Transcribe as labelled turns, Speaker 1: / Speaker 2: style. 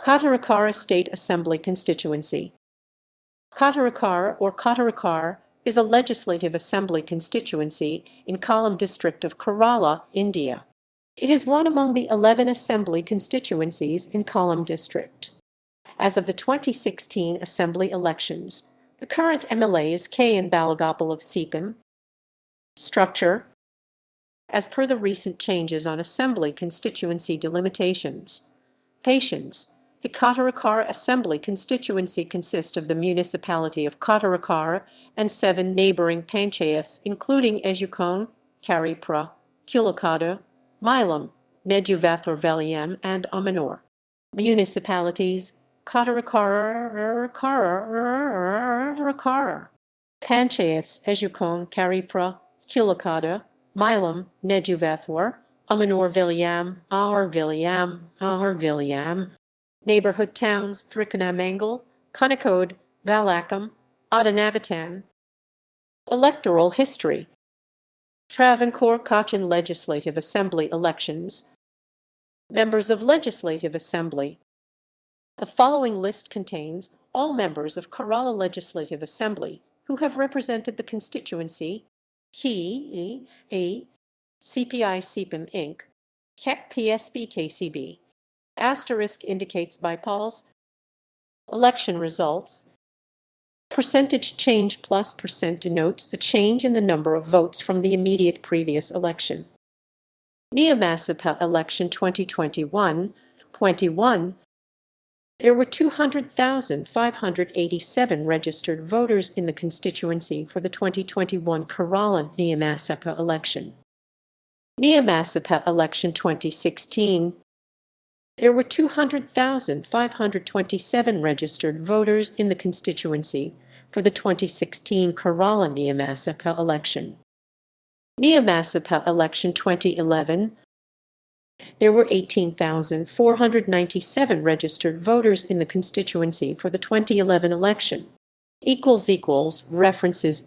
Speaker 1: Kottarakkara State Assembly Constituency. Kottarakkara or Kottarakara is a legislative assembly constituency in Kollam district of Kerala, India. It is one among the 11 assembly constituencies in Kollam district. As of the 2016 assembly elections, the current MLA is K. Balagopal of CPIM. Structure. As per the recent changes on assembly constituency delimitations. Patients. The Kottarakkara Assembly constituency consists of the municipality of Kottarakkara and 7 neighboring panchayats including Ejukon, Karipra, Kilakada, Milam, Neduvathur and Amanur. Municipalities Kottarakkara, Panchayats Ejukon, Karipra, Kilakada, Milam, Neduvathur, Amanur Vilyam. Neighborhood towns Thrikkanamangal, Kunnakode, Valakam, Adanavatan. Electoral history. Travancore Cochin Legislative Assembly elections. Members of Legislative Assembly. The following list contains all members of Kerala Legislative Assembly who have represented the constituency. CPI CPIM Inc. KEC PSB KCB. Asterisk indicates by polls. Election results. Percentage change plus % denotes the change in the number of votes from the immediate previous election. Niyamasabha Election 2021. There were 200,587 registered voters in the constituency for the 2021 Kerala Niyamasabha election. Niyamasabha Election 2016. There were 200,527 registered voters in the constituency for the 2016 Kerala Niyamasabha election. Niyamasabha Election 2011. There were 18,497 registered voters in the constituency for the 2011 election. References